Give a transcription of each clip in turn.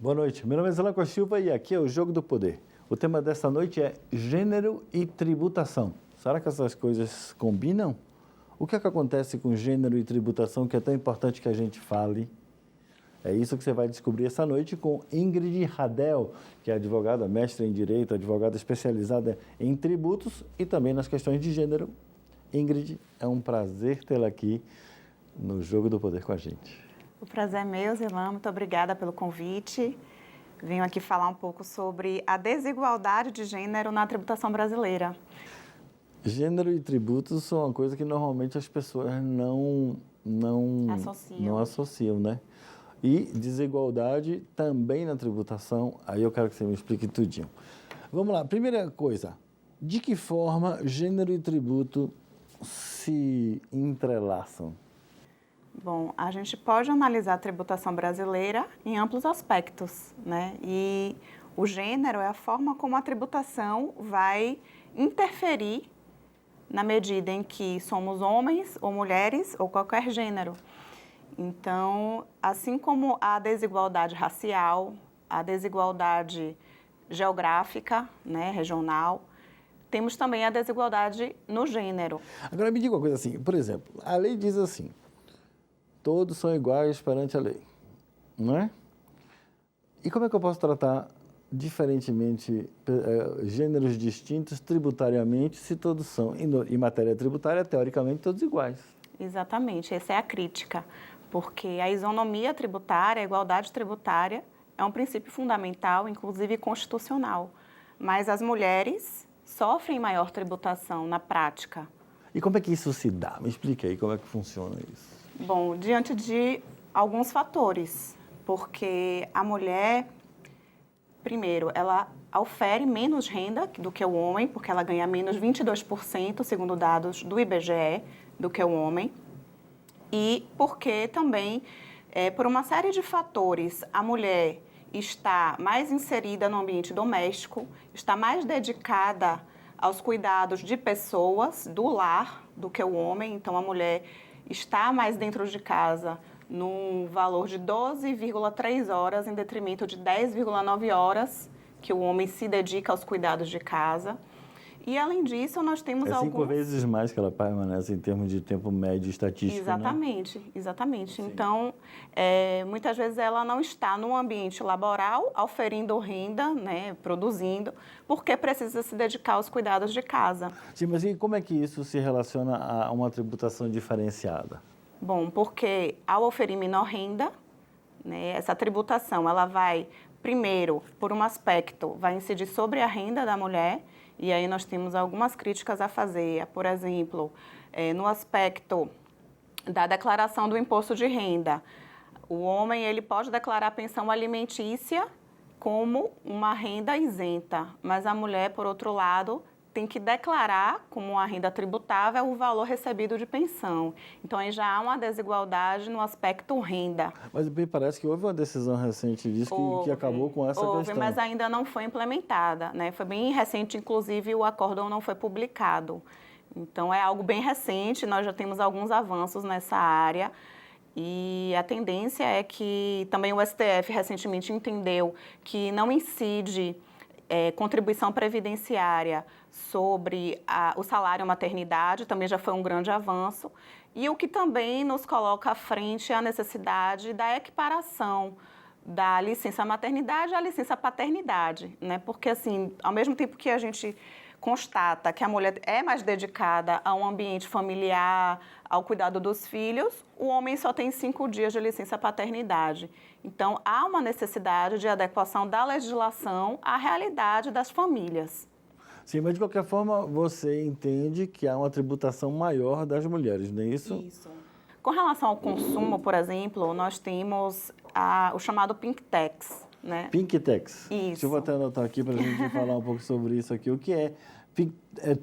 Boa noite, meu nome é Zelan Silva e aqui é o Jogo do Poder. O tema desta noite é gênero e tributação. Será que essas coisas combinam? O que é que acontece com gênero e tributação que é tão importante que a gente fale? É isso que você vai descobrir essa noite com Ingrid Radel, que é advogada, mestre em Direito, advogada especializada em tributos e também nas questões de gênero. Ingrid, é um prazer tê-la aqui no Jogo do Poder com a gente. O prazer é meu, Zelan. Muito obrigada pelo convite. Venho aqui falar um pouco sobre a desigualdade de gênero na tributação brasileira. Gênero e tributos são uma coisa que normalmente as pessoas não associam, né? E desigualdade também na tributação, aí eu quero que você me explique tudinho. Vamos lá, primeira coisa, de que forma gênero e tributo se entrelaçam? Bom, a gente pode analisar a tributação brasileira em amplos aspectos, né? E o gênero é a forma como a tributação vai interferir na medida em que somos homens ou mulheres ou qualquer gênero. Então, assim como a desigualdade racial, a desigualdade geográfica, né, regional, temos também a desigualdade no gênero. Agora me diga uma coisa assim, por exemplo, a lei diz assim, todos são iguais perante a lei, não é? E como é que eu posso tratar diferentemente gêneros distintos tributariamente se todos são, em matéria tributária, teoricamente, todos iguais? Exatamente, essa é a crítica, porque a isonomia tributária, a igualdade tributária, é um princípio fundamental, inclusive constitucional, mas as mulheres sofrem maior tributação na prática. E como é que isso se dá? Me explica aí como é que funciona isso. Bom, diante de alguns fatores, porque a mulher, primeiro, ela ofere menos renda do que o homem, porque ela ganha menos 22%, segundo dados do IBGE, do que o homem, e porque também, por uma série de fatores, a mulher está mais inserida no ambiente doméstico, está mais dedicada aos cuidados de pessoas, do lar, do que o homem, então a mulher está mais dentro de casa num valor de 12,3 horas em detrimento de 10,9 horas que o homem se dedica aos cuidados de casa. E, além disso, nós temos alguns... 5 vezes mais que ela permanece em termos de tempo médio estatístico, Exatamente, né? Exatamente. Sim. Então, muitas vezes ela não está no ambiente laboral, oferindo renda, né, produzindo, porque precisa se dedicar aos cuidados de casa. Sim, mas e como é que isso se relaciona a uma tributação diferenciada? Bom, porque ao oferir menor renda, né, essa tributação ela vai, primeiro, por um aspecto, vai incidir sobre a renda da mulher, e aí nós temos algumas críticas a fazer, por exemplo, no aspecto da declaração do imposto de renda. O homem ele pode declarar a pensão alimentícia como uma renda isenta, mas a mulher, por outro lado, tem que declarar como uma renda tributável o valor recebido de pensão. Então, aí já há uma desigualdade no aspecto renda. Mas me parece que houve uma decisão recente disso que acabou com essa questão. Mas ainda não foi implementada, né? Foi bem recente, inclusive o acórdão não foi publicado. Então, é algo bem recente, nós já temos alguns avanços nessa área. E a tendência é que também o STF recentemente entendeu que não incide contribuição previdenciária sobre o salário maternidade, também já foi um grande avanço, e o que também nos coloca à frente é a necessidade da equiparação da licença maternidade à licença paternidade, né? Porque, assim, ao mesmo tempo que a gente constata que a mulher é mais dedicada a um ambiente familiar, ao cuidado dos filhos, o homem só tem 5 dias de licença paternidade. Então, há uma necessidade de adequação da legislação à realidade das famílias. Sim, mas de qualquer forma, você entende que há uma tributação maior das mulheres, não é isso? Isso. Com relação ao consumo, por exemplo, nós temos o chamado Pink Tax, né? Pink Tax. Isso. Deixa eu até anotar aqui para a gente falar um pouco sobre isso aqui. O que é?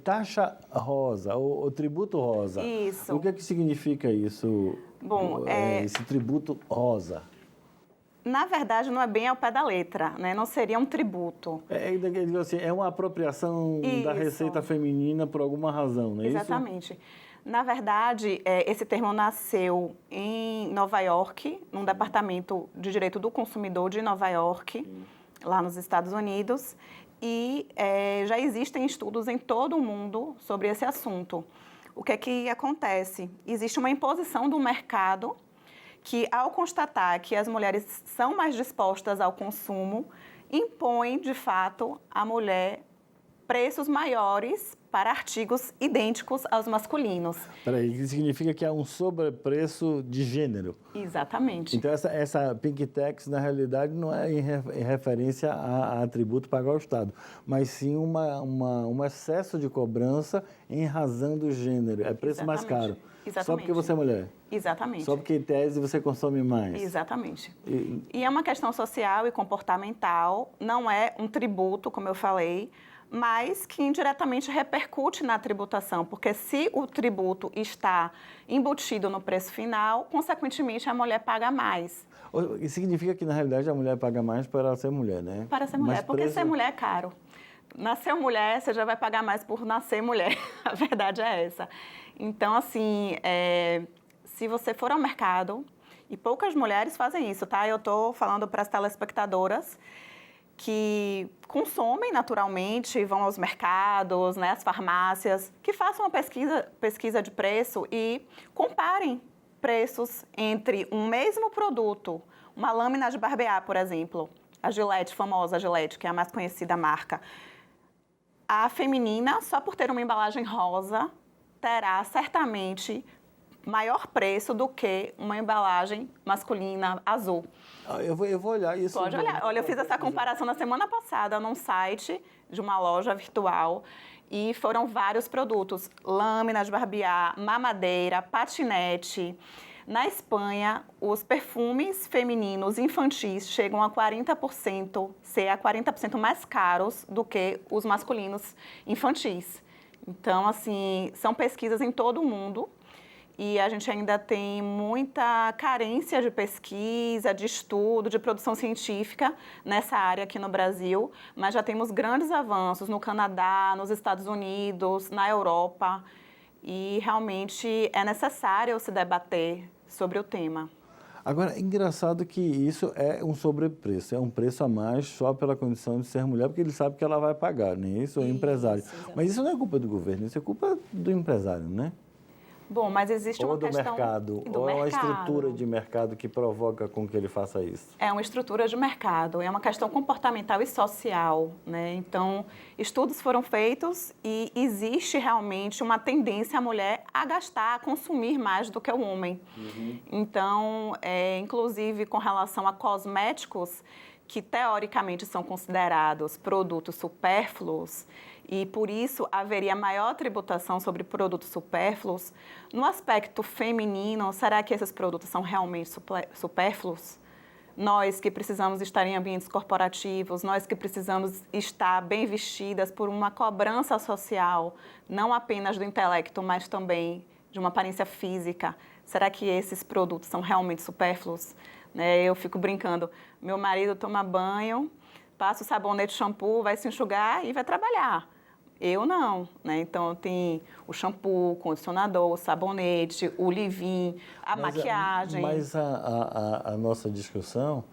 Taxa rosa, ou tributo rosa. Isso. O que é que significa isso? Bom, esse tributo rosa? Na verdade, não é bem ao pé da letra, né? Não seria um tributo. Assim, é uma apropriação da receita feminina por alguma razão, não é Exatamente. isso? Na verdade, esse termo nasceu em Nova York, num departamento de direito do consumidor de Nova York, lá nos Estados Unidos, e já existem estudos em todo o mundo sobre esse assunto. O que é que acontece? Existe uma imposição do mercado que, ao constatar que as mulheres são mais dispostas ao consumo, impõe, de fato, à mulher preços maiores para artigos idênticos aos masculinos. Peraí, isso significa que há um sobrepreço de gênero. Exatamente. Então, essa Pink Tax, na realidade, não é em referência a tributo pago ao Estado, mas sim um excesso de cobrança em razão do gênero. É preço mais caro. Exatamente. Só porque você é mulher. Exatamente. Só porque, em tese, você consome mais. Exatamente. E é uma questão social e comportamental, não é um tributo, como eu falei, mas que indiretamente repercute na tributação, porque se o tributo está embutido no preço final, consequentemente a mulher paga mais. Isso significa que, na realidade, a mulher paga mais para ser mulher, né? Para ser mulher, porque ser mulher é caro. Nasceu mulher, você já vai pagar mais por nascer mulher, a verdade é essa. Então, assim, se você for ao mercado, e poucas mulheres fazem isso, tá? Eu estou falando para as telespectadoras, que consomem naturalmente, vão aos mercados, né, às farmácias, que façam uma pesquisa de preço e comparem preços entre um mesmo produto, uma lâmina de barbear, por exemplo, a Gillette, famosa Gillette, que é a mais conhecida marca. A feminina, só por ter uma embalagem rosa, terá certamente maior preço do que uma embalagem masculina azul. Eu vou olhar isso. Pode olhar. Olha, eu fiz essa comparação na semana passada num site de uma loja virtual e foram vários produtos. Lâmina de barbear, mamadeira, patinete. Na Espanha, os perfumes femininos infantis chegam a 40%, ser a 40% mais caros do que os masculinos infantis. Então, assim, são pesquisas em todo o mundo. E a gente ainda tem muita carência de pesquisa, de estudo, de produção científica nessa área aqui no Brasil, mas já temos grandes avanços no Canadá, nos Estados Unidos, na Europa, e realmente é necessário se debater sobre o tema. Agora, é engraçado que isso é um sobrepreço, é um preço a mais só pela condição de ser mulher, porque ele sabe que ela vai pagar, né? Isso é o empresário. Mas isso não é culpa do governo, isso é culpa do empresário, né? Bom, mas existe uma questão... Mercado, ou é uma estrutura de mercado que provoca com que ele faça isso? É uma estrutura de mercado, é uma questão comportamental e social, né? Então, estudos foram feitos e existe realmente uma tendência à mulher a gastar, a consumir mais do que o homem. Então, inclusive com relação a cosméticos, que teoricamente são considerados produtos supérfluos, e por isso haveria maior tributação sobre produtos supérfluos. No aspecto feminino, será que esses produtos são realmente supérfluos? Nós que precisamos estar em ambientes corporativos, nós que precisamos estar bem vestidas por uma cobrança social, não apenas do intelecto, mas também de uma aparência física, será que esses produtos são realmente supérfluos? Eu fico brincando, meu marido toma banho, passa o sabonete, shampoo, vai se enxugar e vai trabalhar. Eu não, né? Então tem o shampoo, o condicionador, o sabonete, o leave-in, a maquiagem. Mas a nossa discussão,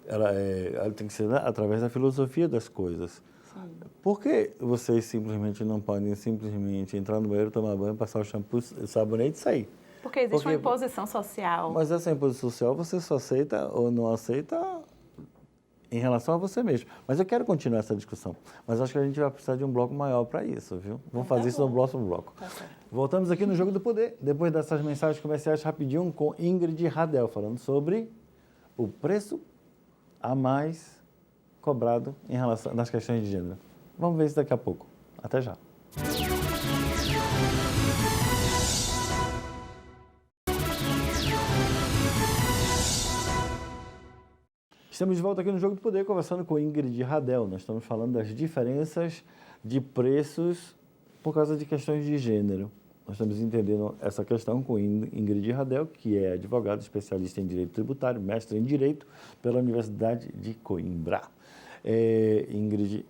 ela tem que ser através da filosofia das coisas. Sim. Por que vocês simplesmente não podem simplesmente entrar no banheiro, tomar banho, passar o shampoo, o sabonete e sair? Porque existe uma imposição social. Mas essa imposição social você só aceita ou não aceita em relação a você mesmo. Mas eu quero continuar essa discussão. Mas acho que a gente vai precisar de um bloco maior para isso, viu? Vamos fazer isso no próximo bloco. Tá certo. Voltamos aqui no Jogo do Poder, depois dessas mensagens comerciais rapidinho com Ingrid Radel, falando sobre o preço a mais cobrado em relação nas questões de gênero. Vamos ver isso daqui a pouco. Até já. Estamos de volta aqui no Jogo do Poder, conversando com Ingrid Radel. Nós estamos falando das diferenças de preços por causa de questões de gênero. nós estamos entendendo essa questão com Ingrid Radel, que é advogada especialista em Direito Tributário, mestre em Direito pela Universidade de Coimbra. Ingrid,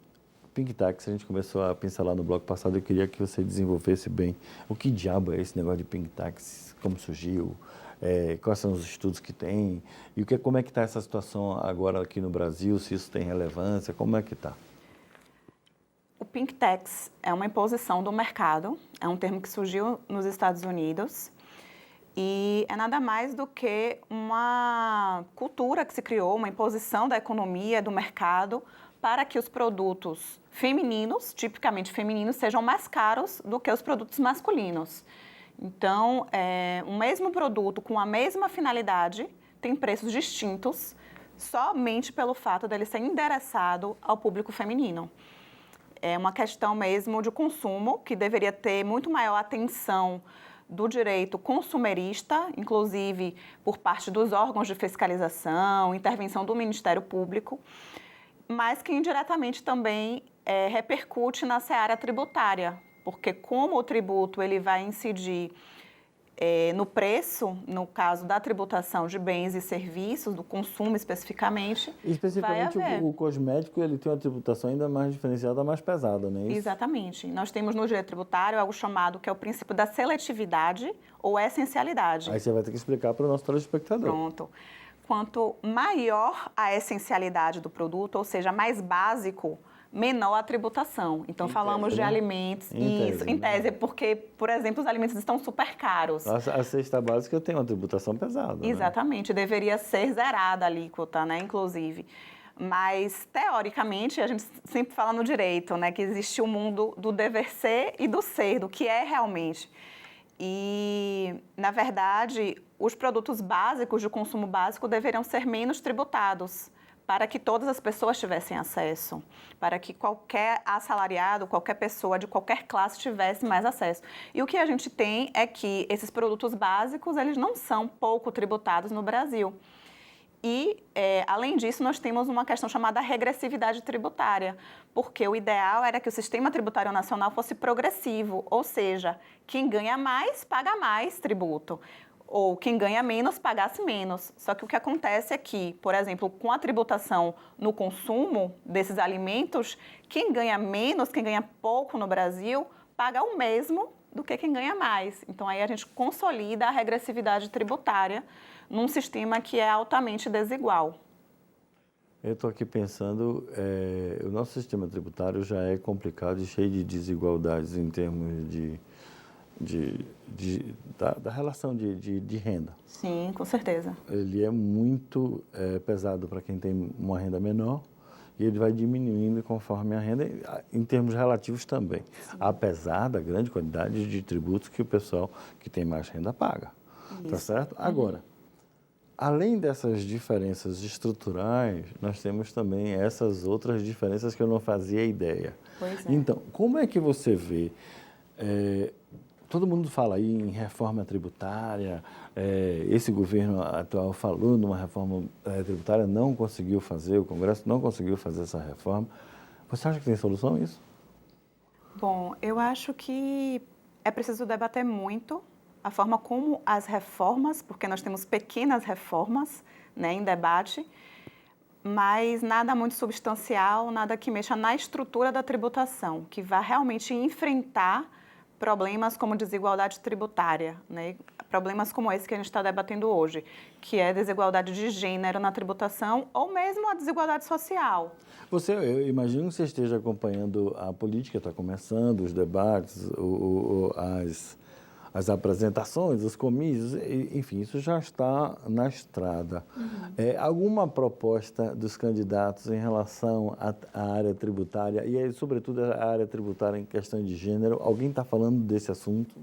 Pink Tax, a gente começou a pincelar no bloco passado, eu queria que você desenvolvesse bem o que diabo é esse negócio de Pink Tax, como surgiu, quais são os estudos que tem e como é que está essa situação agora aqui no Brasil, se isso tem relevância, como é que está? O Pink Tax é uma imposição do mercado, é um termo que surgiu nos Estados Unidos e é nada mais do que uma cultura que se criou, uma imposição da economia, do mercado, para que os produtos femininos, tipicamente femininos, sejam mais caros do que os produtos masculinos. Então, um mesmo produto com a mesma finalidade tem preços distintos somente pelo fato dele ser endereçado ao público feminino. É uma questão mesmo de consumo que deveria ter muito maior atenção do direito consumerista, inclusive por parte dos órgãos de fiscalização, intervenção do Ministério Público, mas que indiretamente também repercute na seara tributária, porque como o tributo ele vai incidir no preço, no caso da tributação de bens e serviços, do consumo especificamente, especificamente vai haver. O cosmético ele tem uma tributação ainda mais diferenciada, mais pesada, não é isso? Exatamente. Nós temos no direito tributário algo chamado que é o princípio da seletividade ou essencialidade. Aí você vai ter que explicar para o nosso telespectador. Pronto. Quanto maior a essencialidade do produto, ou seja, mais básico, menor a tributação. Então, falamos de alimentos. Isso, em tese, porque, por exemplo, os alimentos estão super caros. A cesta básica tem uma tributação pesada. Exatamente, né? Deveria ser zerada a alíquota, né, inclusive. Mas, teoricamente, a gente sempre fala no direito, né, que existe o mundo do dever ser e do ser, do que é realmente. E, na verdade, os produtos básicos de consumo básico deveriam ser menos tributados, para que todas as pessoas tivessem acesso, para que qualquer assalariado, qualquer pessoa de qualquer classe tivesse mais acesso. E o que a gente tem é que esses produtos básicos, eles não são pouco tributados no Brasil. E, além disso, nós temos uma questão chamada regressividade tributária, porque o ideal era que o sistema tributário nacional fosse progressivo, ou seja, quem ganha mais, paga mais tributo. Ou quem ganha menos, pagasse menos. Só que o que acontece é que, por exemplo, com a tributação no consumo desses alimentos, quem ganha menos, quem ganha pouco no Brasil, paga o mesmo do que quem ganha mais. Então, aí a gente consolida a regressividade tributária num sistema que é altamente desigual. Eu estou aqui pensando, o nosso sistema tributário já é complicado e cheio de desigualdades em termos da relação de renda. Sim, com certeza. Ele é muito pesado para quem tem uma renda menor e ele vai diminuindo conforme a renda, em termos relativos também. Sim. Apesar da grande quantidade de tributos que o pessoal que tem mais renda paga. Isso. Tá certo? Agora, além dessas diferenças estruturais, nós temos também essas outras diferenças que eu não fazia ideia. Pois é. Então, como é que você vê... todo mundo fala aí em reforma tributária, esse governo atual falou numa reforma tributária, não conseguiu fazer, o Congresso não conseguiu fazer essa reforma. Você acha que tem solução isso? Bom, eu acho que é preciso debater muito a forma como as reformas, porque nós temos pequenas reformas, né, em debate, mas nada muito substancial, nada que mexa na estrutura da tributação, que vá realmente enfrentar problemas como desigualdade tributária, né? Problemas como esse que a gente está debatendo hoje, que é desigualdade de gênero na tributação ou mesmo a desigualdade social. Eu imagino que você esteja acompanhando a política, está começando os debates, as apresentações, os comícios, enfim, isso já está na estrada. Uhum. Alguma proposta dos candidatos em relação à área tributária e, sobretudo, a área tributária em questão de gênero? Alguém está falando desse assunto?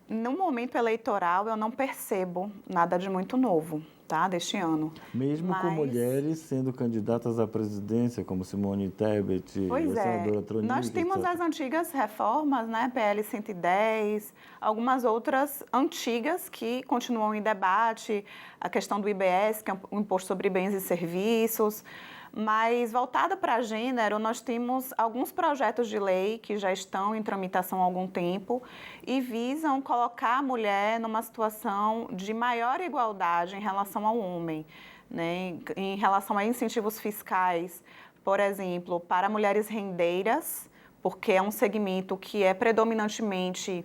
No momento eleitoral, eu não percebo nada de muito novo, tá, deste ano. Mesmo com mulheres sendo candidatas à presidência, como Simone Tebet, pois a senadora Tronic, nós temos etc. as antigas reformas, né, PL 110, algumas outras antigas que continuam em debate, a questão do IBS, que é um imposto sobre bens e serviços, Mas, voltada para gênero, nós temos alguns projetos de lei que já estão em tramitação há algum tempo e visam colocar a mulher numa situação de maior igualdade em relação ao homem, né? Em relação a incentivos fiscais, por exemplo, para mulheres rendeiras, porque é um segmento que é predominantemente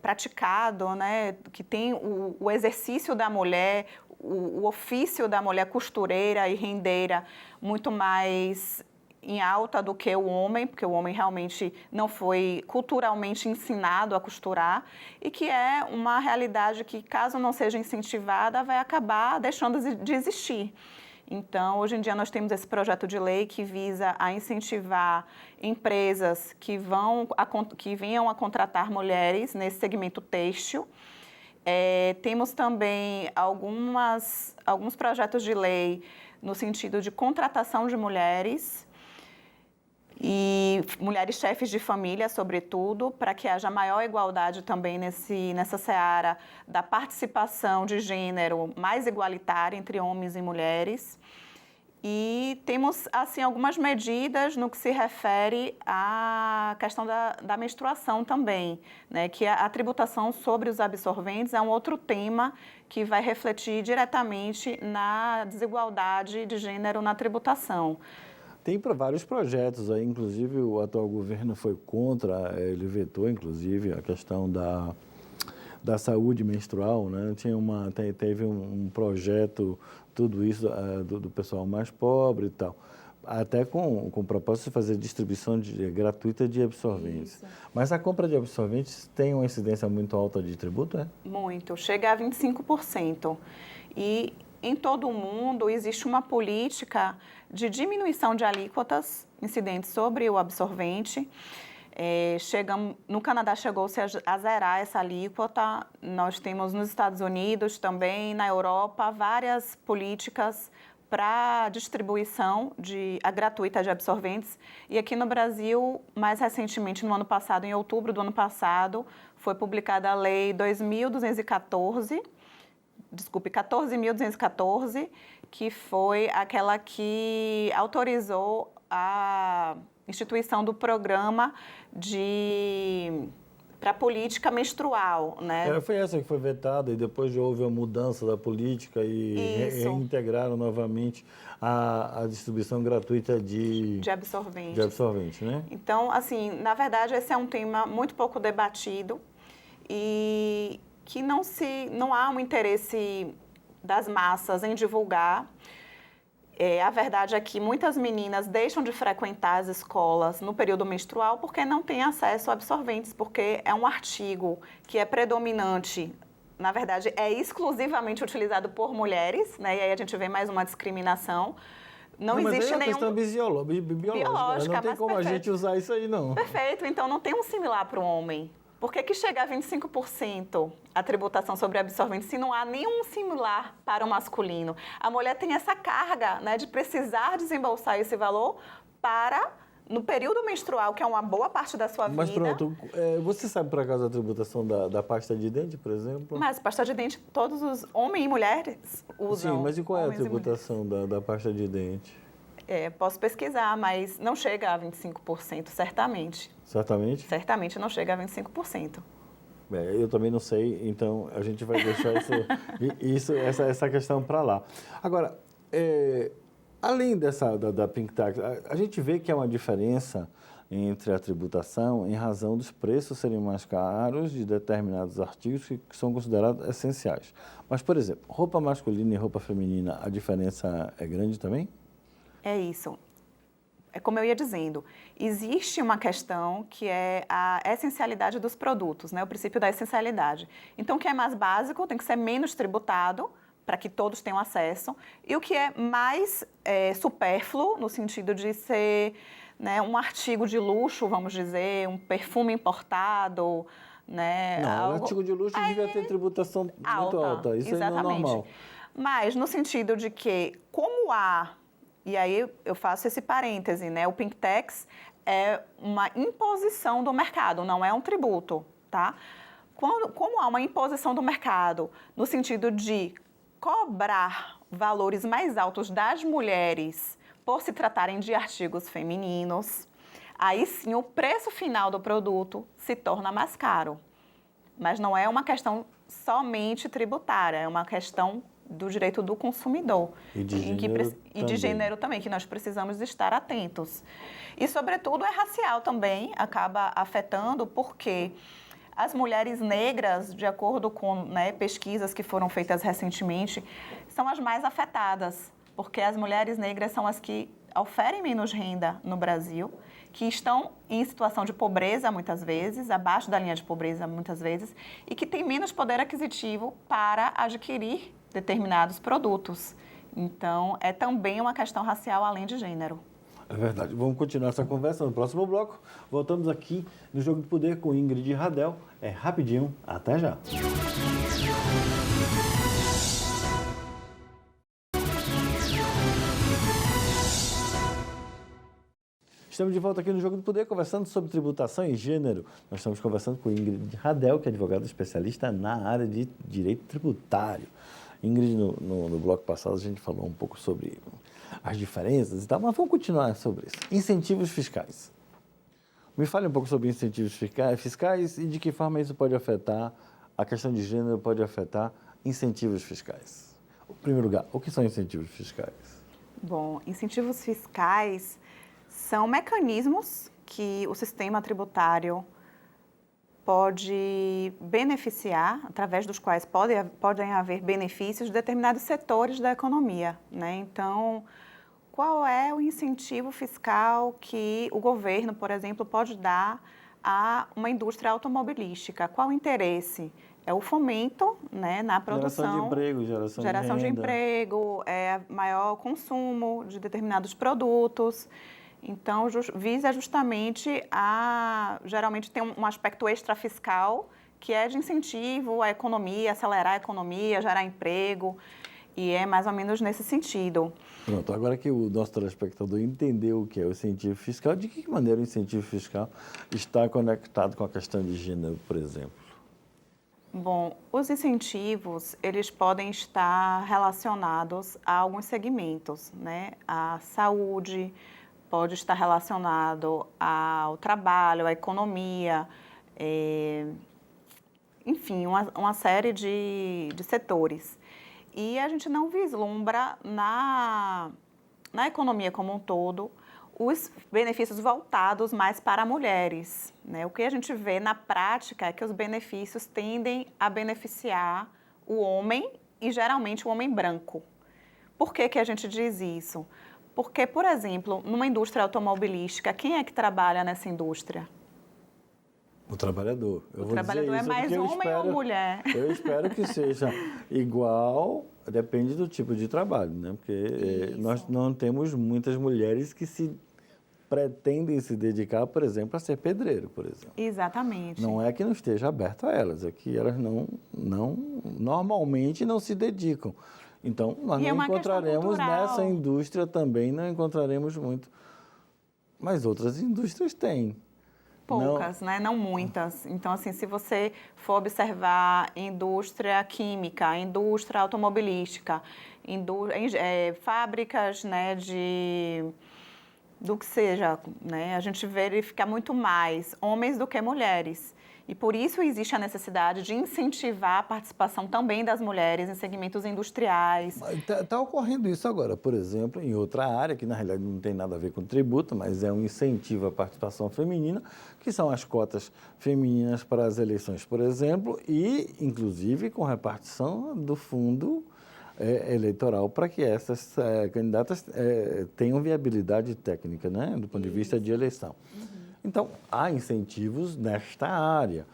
praticado, né? Que tem o exercício da mulher, o ofício da mulher costureira e rendeira muito mais em alta do que o homem, porque o homem realmente não foi culturalmente ensinado a costurar, e que é uma realidade que, caso não seja incentivada, vai acabar deixando de existir. Então, hoje em dia, nós temos esse projeto de lei que visa a incentivar empresas que venham a contratar mulheres nesse segmento têxtil. Temos também alguns projetos de lei no sentido de contratação de mulheres e mulheres chefes de família, sobretudo, para que haja maior igualdade também nessa seara da participação de gênero mais igualitária entre homens e mulheres. E temos, assim, algumas medidas no que se refere à questão da menstruação também, né? Que a tributação sobre os absorventes é um outro tema que vai refletir diretamente na desigualdade de gênero na tributação. Tem para vários projetos aí, inclusive o atual governo foi contra, ele vetou inclusive a questão da saúde menstrual, né? Teve um projeto, tudo isso do pessoal mais pobre e tal, até com o propósito de fazer distribuição gratuita de absorventes. Isso. Mas a compra de absorventes tem uma incidência muito alta de tributo, é? Muito, chega a 25%. E em todo o mundo existe uma política de diminuição de alíquotas incidentes sobre o absorvente. No Canadá chegou-se a zerar essa alíquota. Nós temos nos Estados Unidos também, na Europa, várias políticas para distribuição gratuita de absorventes. E aqui no Brasil, mais recentemente, no ano passado, em outubro do ano passado, foi publicada a Lei 14.214, que foi aquela que autorizou a instituição do programa para a política menstrual, né? Foi essa que foi vetada e depois houve a mudança da política e reintegraram novamente a distribuição gratuita de absorventes. De absorventes, né? Então, assim, na verdade, esse é um tema muito pouco debatido e que não há um interesse das massas em divulgar. A verdade é que muitas meninas deixam de frequentar as escolas no período menstrual porque não têm acesso a absorventes, porque é um artigo que é predominante, na verdade, é exclusivamente utilizado por mulheres, né? E aí a gente vê mais uma discriminação. Não existe nenhum... Mas é uma questão biológica, não tem como a gente usar isso aí, não. Perfeito, então não tem um similar para o homem. Por que chega a 25% a tributação sobre absorventes se não há nenhum similar para o masculino? A mulher tem essa carga, né, de precisar desembolsar esse valor no período menstrual, que é uma boa parte da sua vida. Mas pronto, você sabe por acaso a tributação da pasta de dente, por exemplo? Mas pasta de dente, todos os homens e mulheres usam. Sim, mas e qual é a tributação da pasta de dente? Posso pesquisar, mas não chega a 25%, certamente. Certamente? Certamente não chega a 25%. Eu também não sei, então a gente vai deixar essa questão para lá. Agora, além da Pink Tax, a gente vê que há uma diferença entre a tributação em razão dos preços serem mais caros de determinados artigos que são considerados essenciais. Mas, por exemplo, roupa masculina e roupa feminina, a diferença é grande também? É isso. É como eu ia dizendo, existe uma questão que é a essencialidade dos produtos, né? O princípio da essencialidade. Então, o que é mais básico tem que ser menos tributado para que todos tenham acesso, e o que é mais supérfluo, no sentido de ser, né, um artigo de luxo, vamos dizer, um perfume importado, né? Não, artigo de luxo devia ter tributação muito alta, isso exatamente. Aí não é normal. Mas no sentido de que, como há... E aí eu faço esse parêntese, né? O Pink Tax é uma imposição do mercado, não é um tributo, tá? Como há uma imposição do mercado no sentido de cobrar valores mais altos das mulheres por se tratarem de artigos femininos, aí sim o preço final do produto se torna mais caro. Mas não é uma questão somente tributária, é uma questão do direito do consumidor. E de gênero também, que nós precisamos estar atentos. E, sobretudo, é racial também, acaba afetando, porque as mulheres negras, de acordo com pesquisas que foram feitas recentemente, são as mais afetadas, porque as mulheres negras são as que oferem menos renda no Brasil, que estão em situação de pobreza, muitas vezes, abaixo da linha de pobreza, muitas vezes, e que têm menos poder aquisitivo para adquirir determinados produtos. Então, é também uma questão racial além de gênero. É verdade. Vamos continuar essa conversa no próximo bloco. Voltamos aqui no Jogo do Poder com Ingrid Radel. É rapidinho. Até já. Estamos de volta aqui no Jogo do Poder, conversando sobre tributação e gênero. Nós estamos conversando com Ingrid Radel, que é advogada especialista na área de direito tributário. Ingrid, no bloco passado, a gente falou um pouco sobre as diferenças e tal, mas vamos continuar sobre isso. Incentivos fiscais. Me fale um pouco sobre incentivos fiscais e de que forma isso pode afetar, a questão de gênero pode afetar incentivos fiscais. Em primeiro lugar, o que são incentivos fiscais? Bom, incentivos fiscais são mecanismos que o sistema tributário pode beneficiar, através dos quais podem haver benefícios de determinados setores da economia, né? Então, qual é o incentivo fiscal que o governo, por exemplo, pode dar a uma indústria automobilística? Qual o interesse? É o fomento, né, na produção. Geração de emprego, geração de emprego, maior consumo de determinados produtos. Então, visa justamente geralmente tem um aspecto extrafiscal, que é de incentivo à economia, acelerar a economia, gerar emprego, e é mais ou menos nesse sentido. Pronto, agora que o nosso telespectador entendeu o que é o incentivo fiscal, de que maneira o incentivo fiscal está conectado com a questão de gênero, por exemplo? Bom, os incentivos, eles podem estar relacionados a alguns segmentos, né? A saúde, pode estar relacionado ao trabalho, à economia, enfim, uma série de setores. E a gente não vislumbra na economia como um todo os benefícios voltados mais para mulheres, né? O que a gente vê na prática é que os benefícios tendem a beneficiar o homem e geralmente o homem branco. Por que que a gente diz isso? Porque, por exemplo, numa indústria automobilística, quem é que trabalha nessa indústria? O trabalhador. O trabalhador é mais homem ou mulher? Eu espero que seja igual, depende do tipo de trabalho, né? Porque nós não temos muitas mulheres que pretendem se dedicar, por exemplo, a ser pedreiro, por exemplo. Exatamente. Não é que não esteja aberto a elas, é que elas normalmente não se dedicam. Então, nós não encontraremos nessa indústria também, não encontraremos muito. Mas outras indústrias têm. Poucas, né? Não muitas. Então, assim, se você for observar indústria química, indústria automobilística, fábricas, né, do que seja, né? A gente verifica muito mais homens do que mulheres. E por isso existe a necessidade de incentivar a participação também das mulheres em segmentos industriais. Está ocorrendo isso agora, por exemplo, em outra área, que na realidade não tem nada a ver com tributo, mas é um incentivo à participação feminina, que são as cotas femininas para as eleições, por exemplo, e inclusive com repartição do fundo eleitoral para que essas candidatas tenham viabilidade técnica, né, do ponto de vista de eleição. Então, há incentivos nesta área.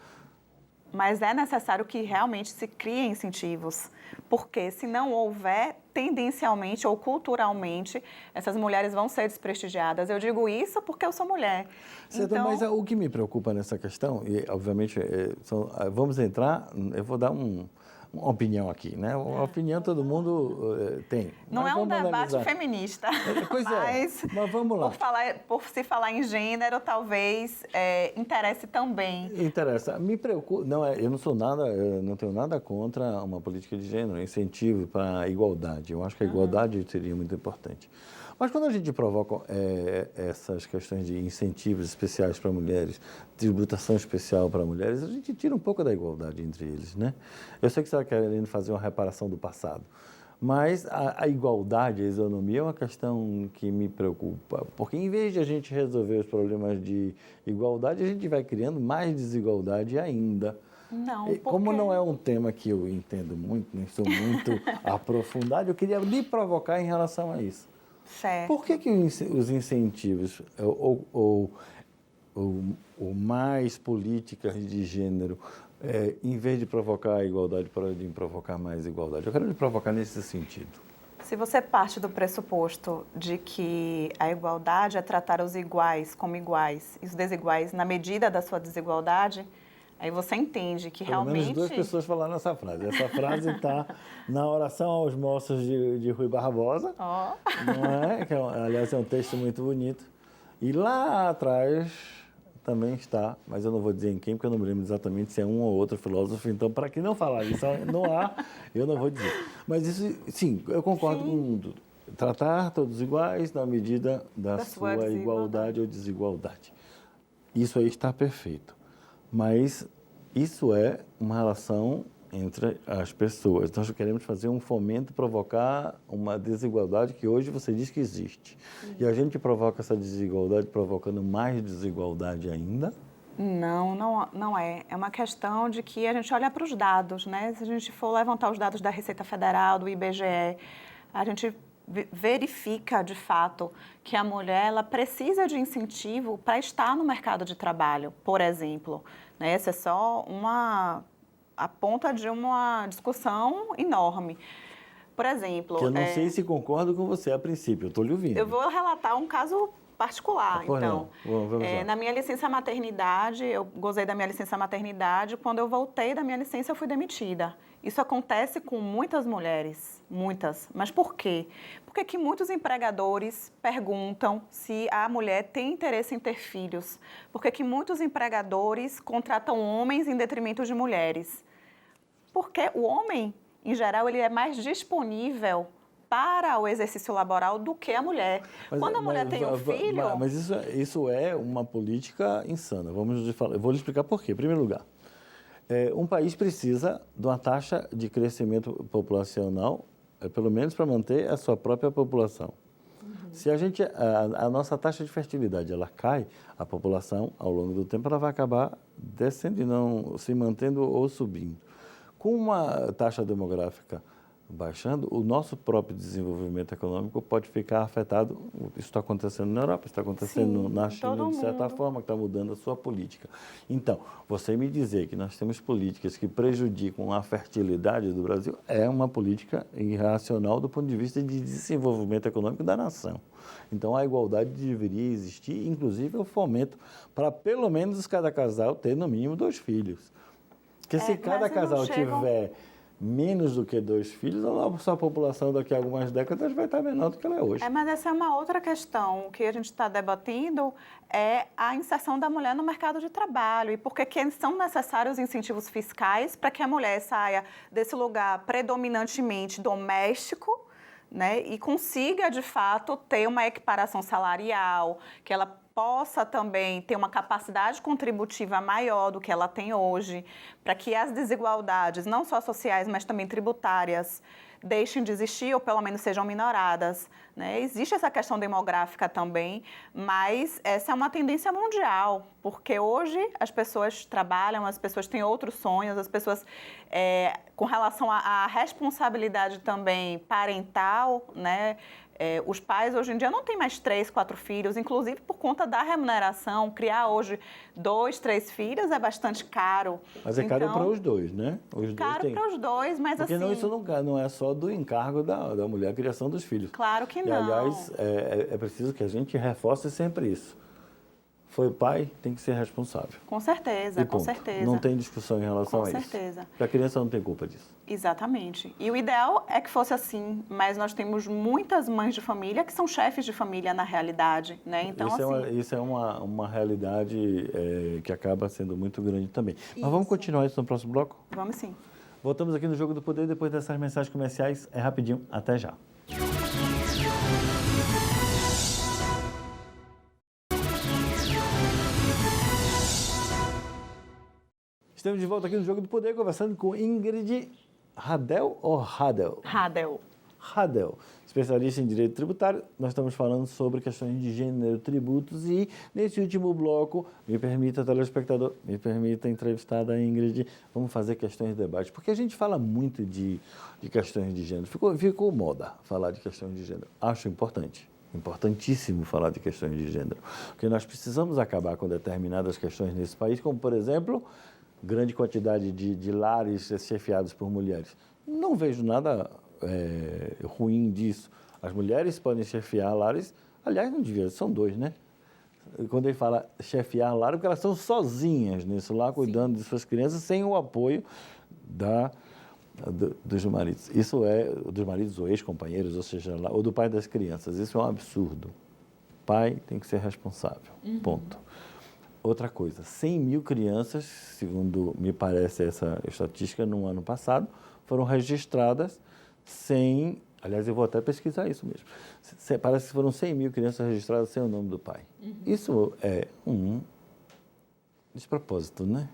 Mas é necessário que realmente se criem incentivos, porque se não houver, tendencialmente ou culturalmente, essas mulheres vão ser desprestigiadas. Eu digo isso porque eu sou mulher. Certo, então... Mas o que me preocupa nessa questão, e obviamente vamos entrar, eu vou dar uma opinião aqui, né? Uma opinião todo mundo tem. Não Mas é um vamos debate analisar. feminista. Pois mas vamos lá. Por se falar em gênero, talvez interesse também. Interessa. Me preocupa. Não, eu não tenho nada contra uma política de gênero, incentivo para a igualdade. Eu acho que a igualdade seria muito importante. Mas quando a gente provoca essas questões de incentivos especiais para mulheres, tributação especial para mulheres, a gente tira um pouco da igualdade entre eles, né? Eu sei que você está querendo fazer uma reparação do passado, mas a igualdade, a isonomia é uma questão que me preocupa, porque em vez de a gente resolver os problemas de igualdade, a gente vai criando mais desigualdade ainda. Não, Como não é um tema que eu entendo muito, nem sou muito aprofundado, eu queria lhe provocar em relação a isso. Certo. Por que os incentivos ou mais políticas de gênero, em vez de provocar a igualdade, podem provocar mais igualdade? Eu quero lhe provocar nesse sentido. Se você parte do pressuposto de que a igualdade é tratar os iguais como iguais e os desiguais na medida da sua desigualdade, aí você entende que Pelo realmente... menos 2 pessoas falaram essa frase. Essa frase está na oração aos moços de Rui Barbosa, não é? Que, aliás, é um texto muito bonito. E lá atrás também está, mas eu não vou dizer em quem, porque eu não me lembro exatamente se é um ou outro filósofo. Então, para que não falar isso no ar, eu não vou dizer. Mas isso, sim, eu concordo com tudo. Tratar todos iguais na medida da sua igualdade ou desigualdade. Isso aí está perfeito. Mas isso é uma relação entre as pessoas. Nós queremos fazer um fomento, provocar uma desigualdade que hoje você diz que existe. E a gente provoca essa desigualdade provocando mais desigualdade ainda? Não é. É uma questão de que a gente olha para os dados, né? Se a gente for levantar os dados da Receita Federal, do IBGE, a gente verifica, de fato, que a mulher ela precisa de incentivo para estar no mercado de trabalho, por exemplo. Né? Essa é só a ponta de uma discussão enorme. Por exemplo... Que eu não sei se concordo com você a princípio, eu estou lhe ouvindo. Eu vou relatar um caso particular, então. Vamos lá. Na minha licença maternidade, eu gozei da minha licença maternidade, quando eu voltei da minha licença eu fui demitida. Isso acontece com muitas mulheres, muitas. Mas por quê? Porque que muitos empregadores perguntam se a mulher tem interesse em ter filhos. Porque que muitos empregadores contratam homens em detrimento de mulheres. Porque o homem, em geral, ele é mais disponível para o exercício laboral do que a mulher. Quando a mulher tem um filho... Mas isso é uma política insana. Eu vou lhe explicar por quê. Em primeiro lugar, um país precisa de uma taxa de crescimento populacional, pelo menos para manter a sua própria população. Se a nossa taxa de fertilidade ela cai, a população, ao longo do tempo, ela vai acabar descendo e não se mantendo ou subindo. Com uma taxa demográfica baixando, o nosso próprio desenvolvimento econômico pode ficar afetado. Isso está acontecendo na Europa, está acontecendo na China, de certa forma, que está mudando a sua política. Então, você me dizer que nós temos políticas que prejudicam a fertilidade do Brasil é uma política irracional do ponto de vista de desenvolvimento econômico da nação. Então, a igualdade deveria existir, inclusive o fomento para, pelo menos, cada casal ter, no mínimo, 2 filhos. Porque se cada casal tiver menos do que 2 filhos, a sua população daqui a algumas décadas vai estar menor do que ela é hoje. Mas essa é uma outra questão. O que a gente está debatendo é a inserção da mulher no mercado de trabalho e porque são necessários incentivos fiscais para que a mulher saia desse lugar predominantemente doméstico, né, e consiga, de fato, ter uma equiparação salarial, que ela possa também ter uma capacidade contributiva maior do que ela tem hoje, para que as desigualdades, não só sociais, mas também tributárias, deixem de existir ou pelo menos sejam minoradas. Né? Existe essa questão demográfica também, mas essa é uma tendência mundial, porque hoje as pessoas trabalham, as pessoas têm outros sonhos, as pessoas, com relação à responsabilidade também parental, né? Os pais hoje em dia não têm mais 3, 4 filhos, inclusive por conta da remuneração. Criar hoje 2, 3 filhos é bastante caro. Mas é caro para os 2, né? Caro para os 2, mas porque assim... Porque isso não é só do encargo da mulher, a criação dos filhos. Claro que não. E, aliás, é preciso que a gente reforce sempre isso. Foi pai, tem que ser responsável. Com certeza, E com ponto. certeza. Não tem discussão em relação a isso. Com certeza. Porque a criança não tem culpa disso. Exatamente. E o ideal é que fosse assim, mas nós temos muitas mães de família que são chefes de família na realidade, né? Então, isso é uma realidade que acaba sendo muito grande também. Mas vamos continuar isso no próximo bloco? Vamos sim. Voltamos aqui no Jogo do Poder, depois dessas mensagens comerciais. É rapidinho, até já. Estamos de volta aqui no Jogo do Poder, conversando com Ingrid Hadel ou Hadel? Hadel. Hadel, especialista em direito tributário. Nós estamos falando sobre questões de gênero, tributos e, nesse último bloco, me permita, telespectador, me permita, entrevistada Ingrid, vamos fazer questões de debate, porque a gente fala muito de questões de gênero. Ficou moda falar de questões de gênero. Acho importantíssimo falar de questões de gênero, porque nós precisamos acabar com determinadas questões nesse país, como, por exemplo, grande quantidade de lares chefiados por mulheres. Não vejo nada ruim disso. As mulheres podem chefiar lares, aliás, não devia, são dois, né? Quando ele fala chefiar lar, porque elas estão sozinhas nisso lá, cuidando de suas crianças, sem o apoio dos maridos. Isso é dos maridos ou ex-companheiros, ou seja, ou do pai das crianças. Isso é um absurdo. Pai tem que ser responsável. Ponto. Outra coisa, 100 mil crianças, segundo me parece essa estatística, no ano passado, foram registradas sem... Aliás, eu vou até pesquisar isso mesmo. Parece que foram 100 mil crianças registradas sem o nome do pai. Isso é um despropósito, né?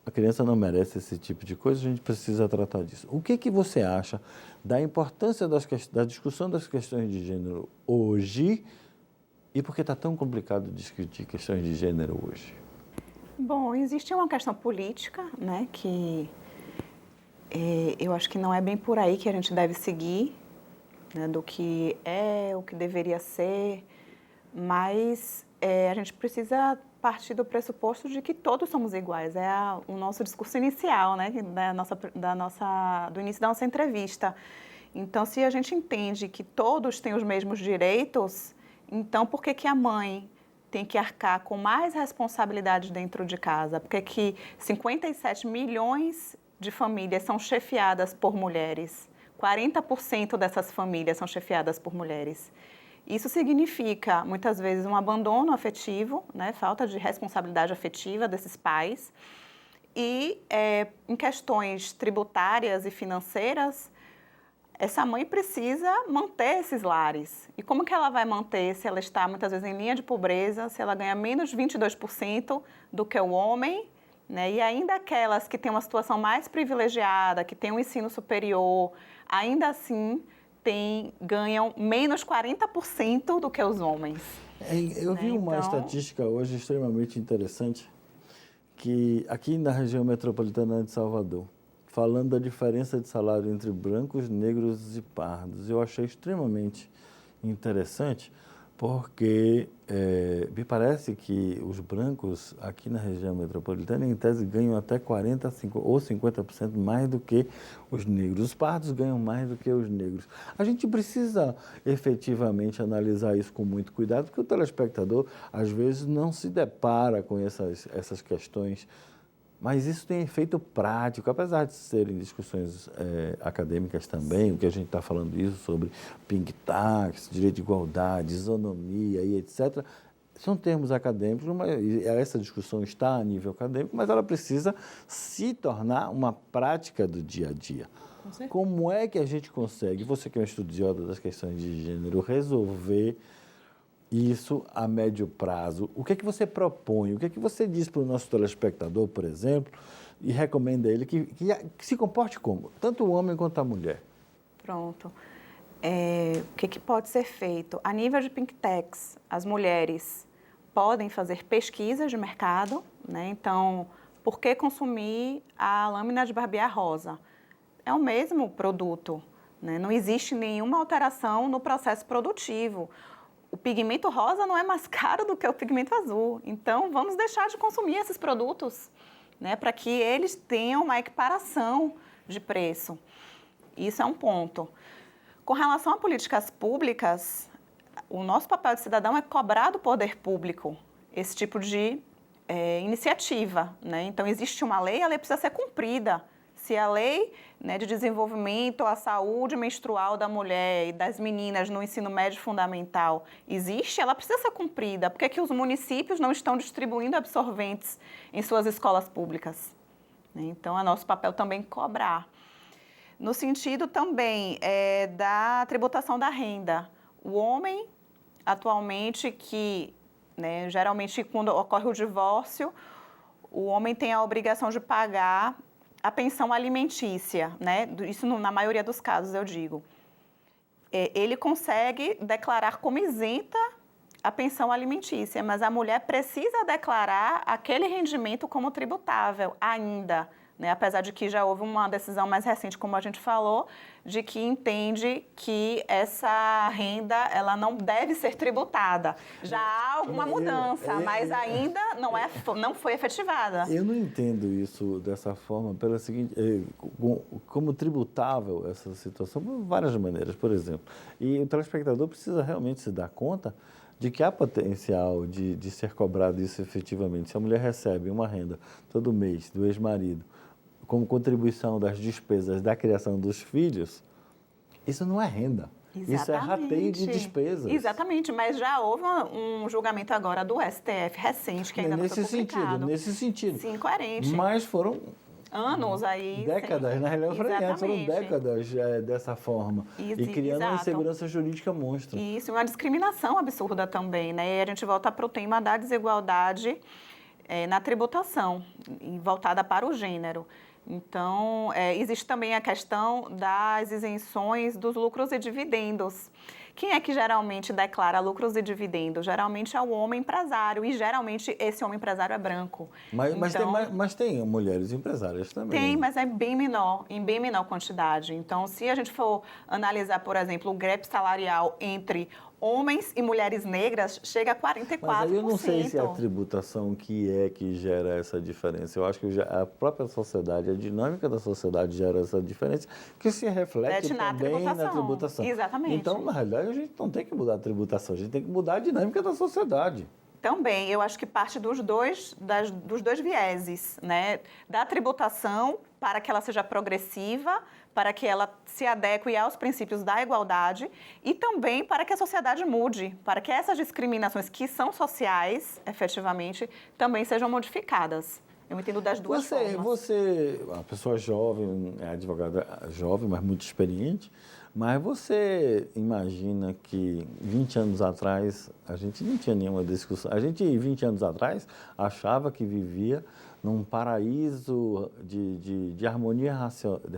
A criança não merece esse tipo de coisa, a gente precisa tratar disso. O que você acha da importância da discussão das questões de gênero hoje e por que está tão complicado discutir questões de gênero hoje? Bom, existe uma questão política, né, que eu acho que não é bem por aí que a gente deve seguir, né, do que é, o que deveria ser, mas a gente precisa partir do pressuposto de que todos somos iguais. É o nosso discurso inicial, né, do início da nossa entrevista. Então, se a gente entende que todos têm os mesmos direitos, então por que a mãe tem que arcar com mais responsabilidades dentro de casa? Por que 57 milhões de famílias são chefiadas por mulheres? 40% dessas famílias são chefiadas por mulheres. Isso significa, muitas vezes, um abandono afetivo, né? Falta de responsabilidade afetiva desses pais. E, em questões tributárias e financeiras, essa mãe precisa manter esses lares. E como que ela vai manter se ela está, muitas vezes, em linha de pobreza, se ela ganha menos de 22% do que o homem, né? E ainda aquelas que têm uma situação mais privilegiada, que têm um ensino superior, ainda assim ganham menos 40% do que os homens. Eu vi uma estatística hoje extremamente interessante, que aqui na região metropolitana de Salvador, falando da diferença de salário entre brancos, negros e pardos. Eu achei extremamente interessante, porque me parece que os brancos aqui na região metropolitana, em tese, ganham até 40% ou 50% mais do que os negros. Os pardos ganham mais do que os negros. A gente precisa efetivamente analisar isso com muito cuidado, porque o telespectador, às vezes, não se depara com essas questões. Mas isso tem efeito prático, apesar de serem discussões acadêmicas também, o que a gente está falando isso sobre pink tax, direito de igualdade, isonomia e etc. São termos acadêmicos, essa discussão está a nível acadêmico, mas ela precisa se tornar uma prática do dia a dia. Como é que a gente consegue, você que é um estudioso das questões de gênero, resolver isso a médio prazo? O que é que você propõe? O que é que você diz para o nosso telespectador, por exemplo, e recomenda a ele que se comporte como? Tanto o homem quanto a mulher. Pronto. O que pode ser feito? A nível de pink tax, as mulheres podem fazer pesquisas de mercado, né? Então, por que consumir a lâmina de barbear rosa? É o mesmo produto, né? Não existe nenhuma alteração no processo produtivo. O pigmento rosa não é mais caro do que o pigmento azul. Então, vamos deixar de consumir esses produtos, né, para que eles tenham uma equiparação de preço. Isso é um ponto. Com relação a políticas públicas, o nosso papel de cidadão é cobrar do poder público esse tipo de iniciativa, né? Então, existe uma lei, a lei precisa ser cumprida. Se a lei, né, de desenvolvimento à saúde menstrual da mulher e das meninas no ensino médio fundamental existe, ela precisa ser cumprida. Por que que os municípios não estão distribuindo absorventes em suas escolas públicas? Então, é nosso papel também cobrar. No sentido também da tributação da renda. O homem, atualmente, que, né, geralmente, quando ocorre o divórcio, o homem tem a obrigação de pagar a pensão alimentícia, né? Isso na maioria dos casos, eu digo. Ele consegue declarar como isenta a pensão alimentícia, mas a mulher precisa declarar aquele rendimento como tributável ainda, né? Apesar de que já houve uma decisão mais recente, como a gente falou, de que entende que essa renda ela não deve ser tributada. Já há alguma mudança, mas ainda não foi efetivada. Eu não entendo isso dessa forma, pela seguinte, como tributável essa situação, por várias maneiras, por exemplo. E o telespectador precisa realmente se dar conta de que há potencial de ser cobrado isso efetivamente. Se a mulher recebe uma renda todo mês do ex-marido, como contribuição das despesas da criação dos filhos, isso não é renda. Exatamente. Isso é rateio de despesas. Exatamente, mas já houve um julgamento agora do STF recente, que ainda não foi publicado. Nesse sentido. Sim, coerente. Mas foram anos aí. décadas, na realidade, foram décadas dessa forma. E criando uma insegurança jurídica monstra. Isso, uma discriminação absurda também, né? E a gente volta para o tema da desigualdade na tributação, voltada para o gênero. Então, existe também a questão das isenções dos lucros e dividendos. Quem é que geralmente declara lucros e dividendos? Geralmente é o homem empresário, e geralmente esse homem empresário é branco. Mas tem mulheres empresárias também. Tem, mas é bem menor, em bem menor quantidade. Então, se a gente for analisar, por exemplo, o gap salarial entre homens e mulheres negras, chega a 44%. Mas aí eu não sei se é a tributação que gera essa diferença. Eu acho que a própria sociedade, a dinâmica da sociedade gera essa diferença, que se reflete também na tributação. Exatamente. Então, na realidade, a gente não tem que mudar a tributação, a gente tem que mudar a dinâmica da sociedade. Também, eu acho que parte dos dois vieses, né? Da tributação, para que ela seja progressiva, para que ela se adeque aos princípios da igualdade, e também para que a sociedade mude, para que essas discriminações que são sociais, efetivamente, também sejam modificadas. Eu entendo das duas formas. Você, uma pessoa jovem, advogada jovem, mas muito experiente, mas você imagina que 20 anos atrás a gente não tinha nenhuma discussão. A gente, 20 anos atrás, achava que vivia num paraíso de harmonia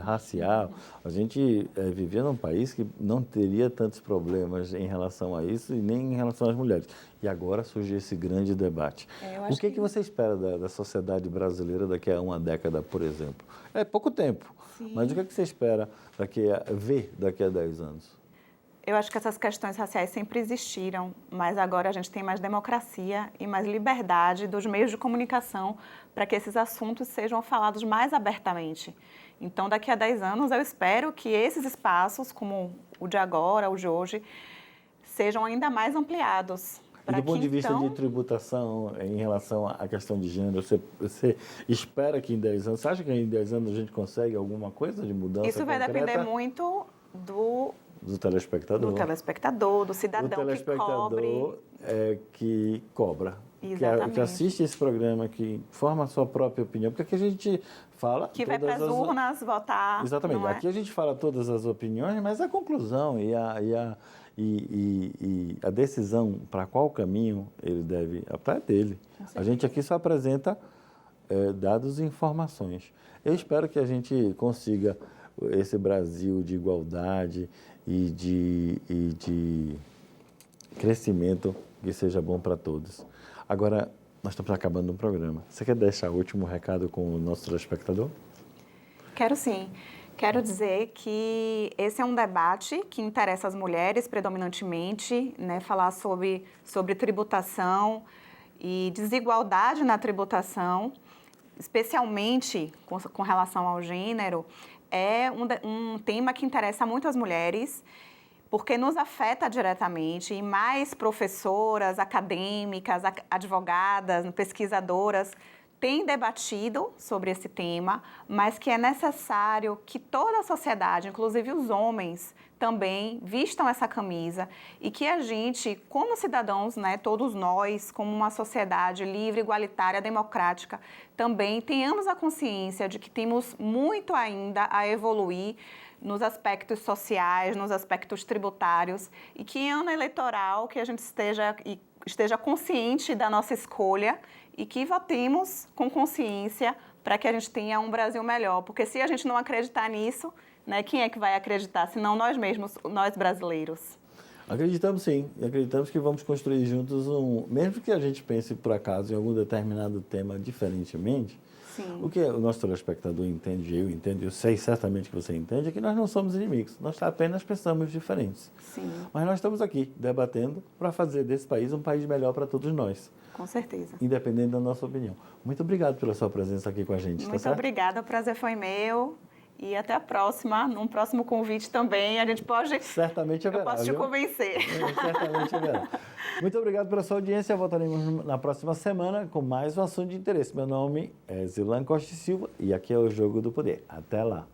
racial. A gente vivia num país que não teria tantos problemas em relação a isso e nem em relação às mulheres. E agora surge esse grande debate. O que você espera da sociedade brasileira daqui a uma década, por exemplo? É pouco tempo. Sim. Mas o que você espera daqui a 10 anos? Eu acho que essas questões raciais sempre existiram, mas agora a gente tem mais democracia e mais liberdade dos meios de comunicação para que esses assuntos sejam falados mais abertamente. Então, daqui a 10 anos, eu espero que esses espaços, como o de agora, o de hoje, sejam ainda mais ampliados. E do ponto de vista de tributação, em relação à questão de gênero, você espera que em 10 anos, você acha que em 10 anos a gente consegue alguma coisa de mudança Isso vai concreta? depender muito do telespectador. Do telespectador, do cidadão que cobre. Que cobra. Exatamente. Que assiste esse programa, que forma a sua própria opinião. Porque aqui a gente fala... Que vai para as urnas votar. Exatamente. Aqui a gente fala todas as opiniões, mas a conclusão e a decisão para qual caminho ele deve... É dele. A gente aqui só apresenta dados e informações. Eu espero que a gente consiga esse Brasil de igualdade e de crescimento que seja bom para todos. Agora, nós estamos acabando o programa. Você quer deixar o último recado com o nosso telespectador? Quero sim. Quero dizer que esse é um debate que interessa as mulheres predominantemente, né? Falar sobre tributação e desigualdade na tributação, especialmente com relação ao gênero, é um tema que interessa muito as mulheres, porque nos afeta diretamente e mais professoras, acadêmicas, advogadas, pesquisadoras têm debatido sobre esse tema, mas que é necessário que toda a sociedade, inclusive os homens, também vistam essa camisa e que a gente, como cidadãos, né, todos nós, como uma sociedade livre, igualitária, democrática, também tenhamos a consciência de que temos muito ainda a evoluir nos aspectos sociais, nos aspectos tributários e que em ano eleitoral que a gente esteja consciente da nossa escolha e que votemos com consciência para que a gente tenha um Brasil melhor, porque se a gente não acreditar nisso, né, quem é que vai acreditar, se não nós mesmos, nós brasileiros? Acreditamos sim, e acreditamos que vamos construir juntos mesmo que a gente pense por acaso em algum determinado tema diferentemente, Sim. o que o nosso telespectador entende, eu entendo, eu sei certamente que você entende, é que nós não somos inimigos, nós apenas pensamos diferentes. Sim. Mas nós estamos aqui debatendo para fazer desse país um país melhor para todos nós. Com certeza. Independente da nossa opinião. Muito obrigado pela sua presença aqui com a gente. Muito tá obrigada, o prazer foi meu. E até a próxima, num próximo convite também, a gente pode... Certamente haverá, eu posso te viu? convencer. Certamente haverá. Muito obrigado pela sua audiência. Voltaremos na próxima semana com mais um assunto de interesse. Meu nome é Zilan Costa e Silva e aqui é o Jogo do Poder. Até lá.